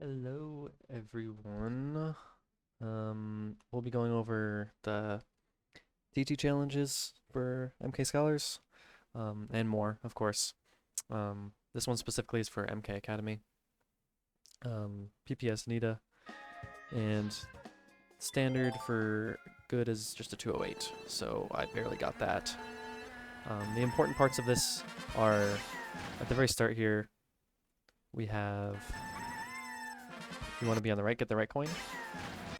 Hello, everyone. We'll be going over the TT challenges for MKScholars, and more, of course. This one specifically is for MK Academy, PPS NITA, and standard for good is just a 208, so I barely got that. The important parts of this are at the very start here. We have you want to be on the right, get the right coin.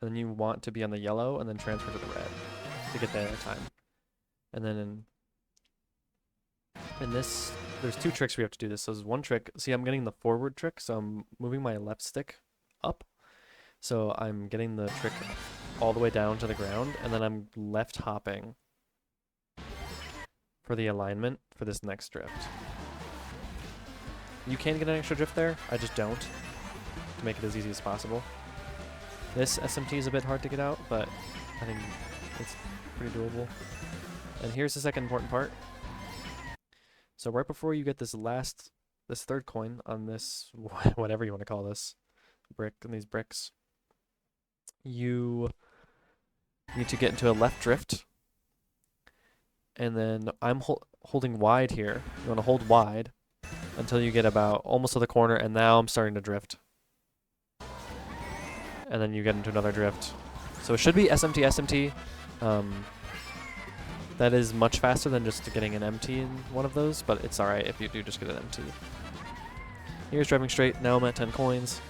And then you want to be on the yellow and then transfer to the red to get the time. And then in this, there's two tricks we have to do this. So there's one trick. See, I'm getting the forward trick, so I'm moving my left stick up. So I'm getting the trick all the way down to the ground, and then I'm left hopping for the alignment for this next drift. You can get an extra drift there, I just don't, to make it as easy as possible. This SMT is a bit hard to get out, but I think it's pretty doable. And here's the second important part. So right before you get this third coin on this, whatever you want to call this, brick and these bricks, you need to get into a left drift. And then I'm holding wide here. You want to hold wide until you get about almost to the corner, and now I'm starting to drift. And then you get into another drift. So it should be SMT, SMT. That is much faster than just getting an MT in one of those, but it's alright if you do just get an MT. Here's driving straight. Now I'm at 10 coins.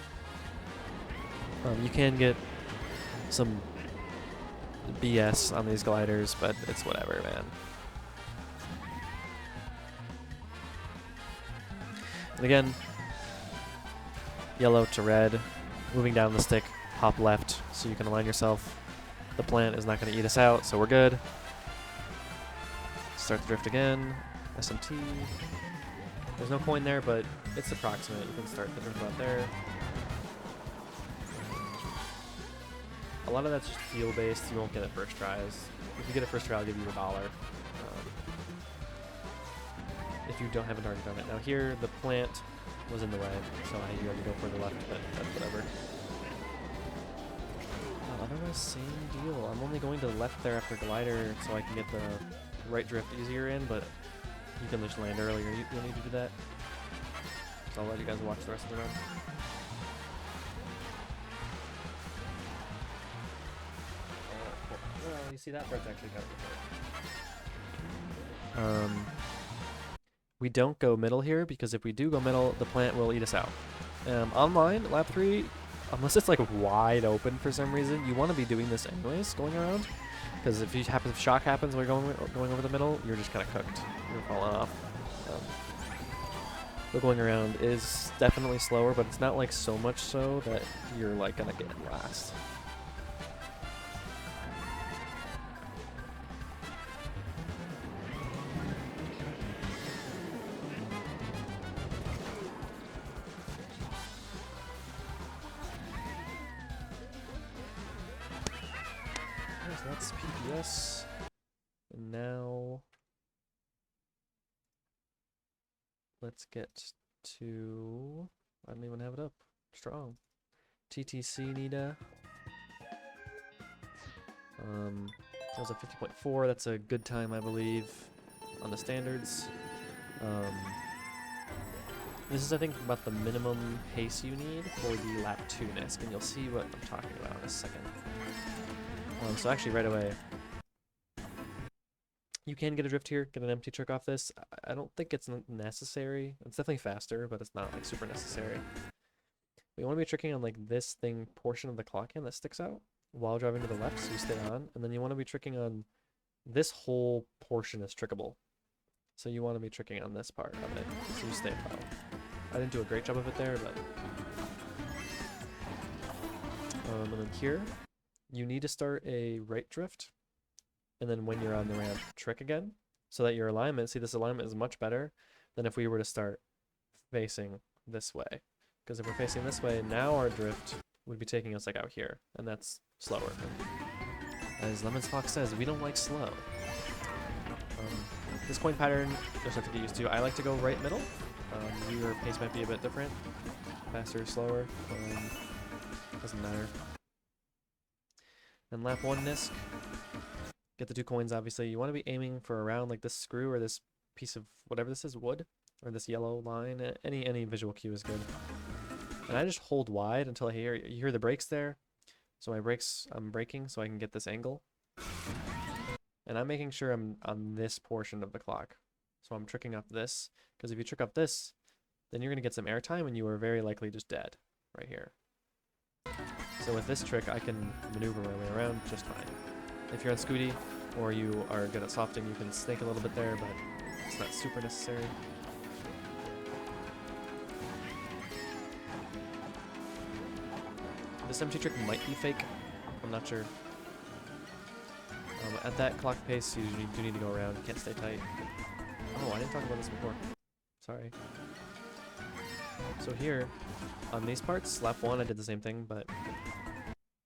You can get some BS on these gliders, but it's whatever, man. And again, yellow to red, moving down the stick, hop left so you can align yourself. The plant is not going to eat us out, so we're good. Start the drift again, SMT. There's no coin there, but it's approximate. You can start the drift out there. A lot of that's just feel-based. You won't get it first tries. If you get it first try, I'll give you $1. If you haven't already done it. Now here, the plant was in the way, so I had to go for the left, but that's whatever. Otherwise, same deal. I'm only going to the left there after glider, so I can get the right drift easier in, but you can just land earlier. You'll need to do that. So I'll let you guys watch the rest of the run. Well, you see that part's actually kind of good. We don't go middle here, because if we do go middle, the plant will eat us out. Online, lap 3, unless it's like wide open for some reason, you want to be doing this anyways, going around. Because if shock happens when you're going over the middle, you're just kind of cooked. You're falling off. So going around is definitely slower, but it's not like so much so that you're like gonna get last. So that's PPS. And now let's get to, I don't even have it up. Strong. TTC NITA. That was a 50.4. That's a good time, I believe, on the standards. This is, I think, about the minimum pace you need for the lap 2 NISC, and you'll see what I'm talking about in a second. So actually, right away, you can get a drift here, get an empty trick off this. I don't think it's necessary. It's definitely faster, but it's not like super necessary. We want to be tricking on like this portion of the clock hand that sticks out while driving to the left, so you stay on. And then you want to be tricking on this whole portion is trickable. So you want to be tricking on this part of it, so you stay low. I didn't do a great job of it there, but... and then here, you need to start a right drift, and then when you're on the ramp, trick again, so that your alignment, see, this alignment is much better than if we were to start facing this way. Because if we're facing this way, now our drift would be taking us like out here, and that's slower. As Lemon's Fox says, we don't like slow. This coin pattern, just have to get used to. I like to go right middle. Your pace might be a bit different. faster or slower. Doesn't matter. And lap 1 Nisk. Get the 2 coins, obviously. You want to be aiming for around like this screw or this piece of whatever this is, wood, or this yellow line. Any visual cue is good. And I just hold wide until I hear the brakes there. So I'm braking so I can get this angle. And I'm making sure I'm on this portion of the clock. So I'm tricking up this, because if you trick up this, then you're going to get some airtime and you are very likely just dead right here. So with this trick, I can maneuver my way around just fine. If you're on Scooty or you are good at softing, you can snake a little bit there, but it's not super necessary. This empty trick might be fake. I'm not sure. At that clock pace, you do need to go around. You can't stay tight. Oh, I didn't talk about this before. Sorry. So here, on these parts, lap 1 I did the same thing, but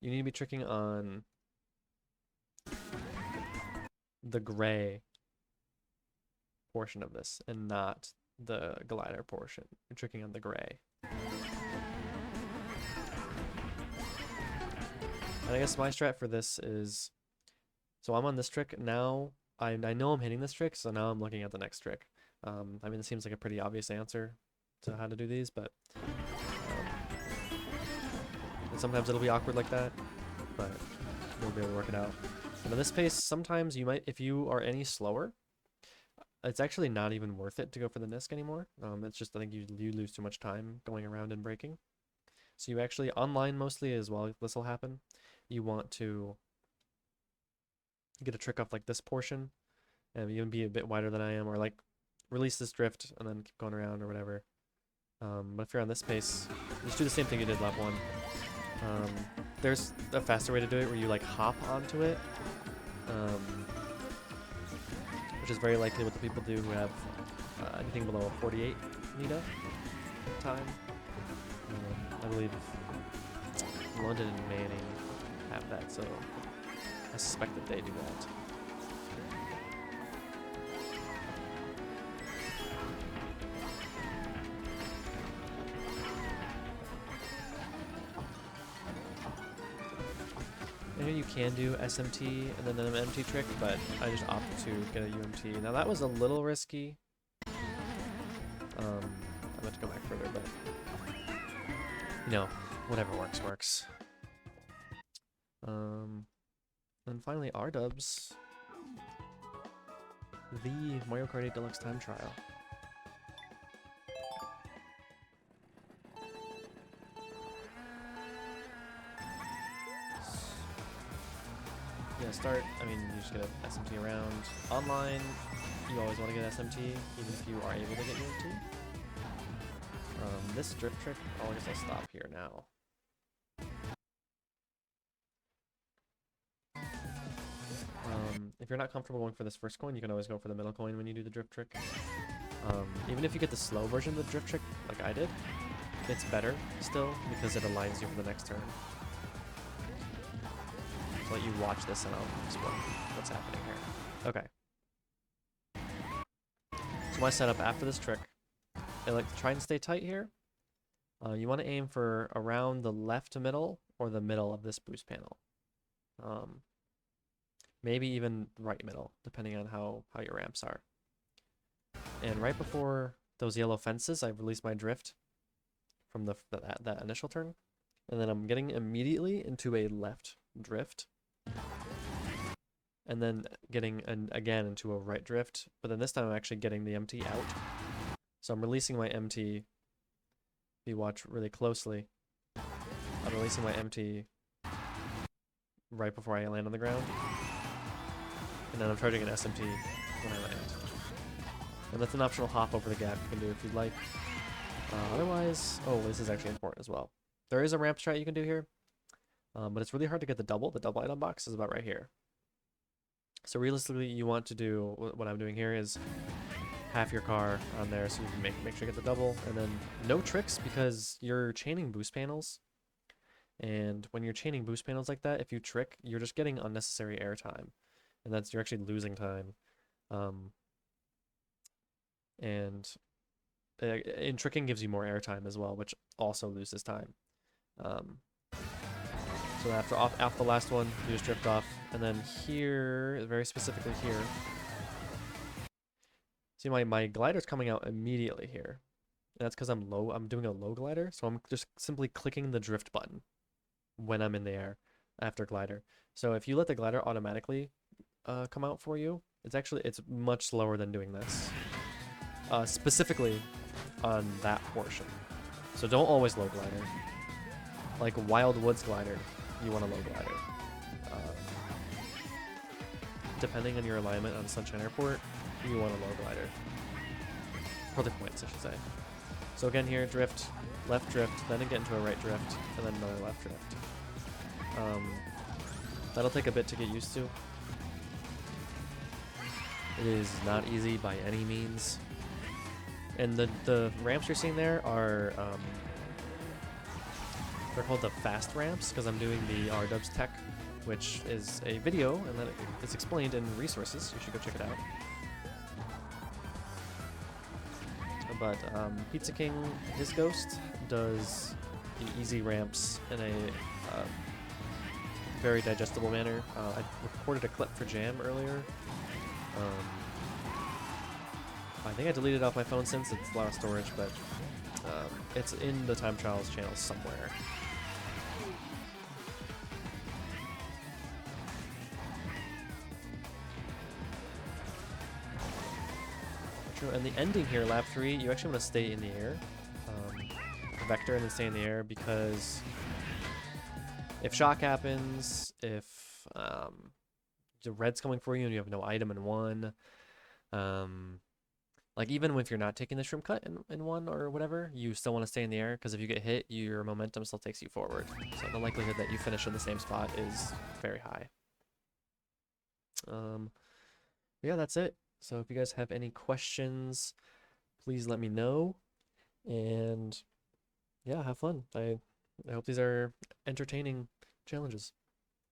you need to be tricking on the gray portion of this and not the glider portion. You're tricking on the gray. And I guess my strat for this is, so I'm on this trick now. I know I'm hitting this trick, so now I'm looking at the next trick. I mean, it seems like a pretty obvious answer to how to do these, but and sometimes it'll be awkward like that, but we'll be able to work it out. And at this pace, sometimes you might, if you are any slower, it's actually not even worth it to go for the Nisk anymore. It's just, I think you lose too much time going around and braking. So you actually, online mostly as well, this will happen. You want to get a trick off like this portion, and even be a bit wider than I am, or like release this drift and then keep going around or whatever. But if you're on this pace, just do the same thing you did lap 1. There's a faster way to do it where you like hop onto it, which is very likely what the people do who have anything below 48 Nita time. I believe London and Manning have that, so I suspect that they do that. I know you can do SMT and then an MT trick, but I just opted to get a UMT. Now that was a little risky. I'm about to go back further, but you know, whatever works, works. And finally, R-dubs. The Mario Kart 8 Deluxe Time Trial. Yeah, start, I mean, you just get an SMT around. Online, you always want to get SMT, even if you are able to get UMT. This drift trick, I guess I'll stop here now. If you're not comfortable going for this first coin, you can always go for the middle coin when you do the drift trick. Even if you get the slow version of the drift trick, like I did, it's better still because it aligns you for the next turn. So let you watch this and I'll explain what's happening here. Okay. So my setup after this trick, I like to try and stay tight here. You want to aim for around the left to middle or the middle of this boost panel. Maybe even right middle, depending on how your ramps are. And right before those yellow fences, I release my drift from that initial turn. And then I'm getting immediately into a left drift. And then getting again into a right drift. But then this time I'm actually getting the MT out. So I'm releasing my MT. If you watch really closely, I'm releasing my MT right before I land on the ground. And then I'm charging an SMT when I land. And that's an optional hop over the gap you can do if you'd like. Otherwise, oh, this is actually important as well. There is a ramp strat you can do here, but it's really hard to get the double. The double item box is about right here. So realistically, you want to do, what I'm doing here is half your car on there so you can make sure you get the double. And then no tricks because you're chaining boost panels. And when you're chaining boost panels like that, if you trick, you're just getting unnecessary airtime. And you're actually losing time. And in tricking gives you more airtime as well, which also loses time. So after the last one, you just drift off, and then here, very specifically here, see my glider's coming out immediately here. And that's because I'm doing a low glider, so I'm just simply clicking the drift button when I'm in the air after glider. So if you let the glider automatically come out for you, it's much slower than doing this. Specifically on that portion. So don't always low glider. Like Wild Woods glider, you want a low glider. Depending on your alignment on Sunshine Airport, you want a low glider. For the points, I should say. So again here, drift, left drift, then get into a right drift, and then another left drift. That'll take a bit to get used to. It is not easy by any means. And the ramps you're seeing there are, they're called the fast ramps, because I'm doing the RWS tech, which is a video, and then it's explained in resources. You should go check it out. But Pizza King, his ghost, does the easy ramps in a very digestible manner. I recorded a clip for Jam earlier. I think I deleted it off my phone since it's a lot of storage, but it's in the Time Trials channel somewhere. And the ending here, lap 3, you actually want to stay in the air, vector, and then stay in the air, because if shock happens, if the red's coming for you and you have no item in one, like even if you're not taking the shrimp cut in one or whatever, you still want to stay in the air, because if you get hit, your momentum still takes you forward. So the likelihood that you finish in the same spot is very high. Yeah, that's it. So if you guys have any questions, please let me know. And yeah, have fun. I hope these are entertaining challenges.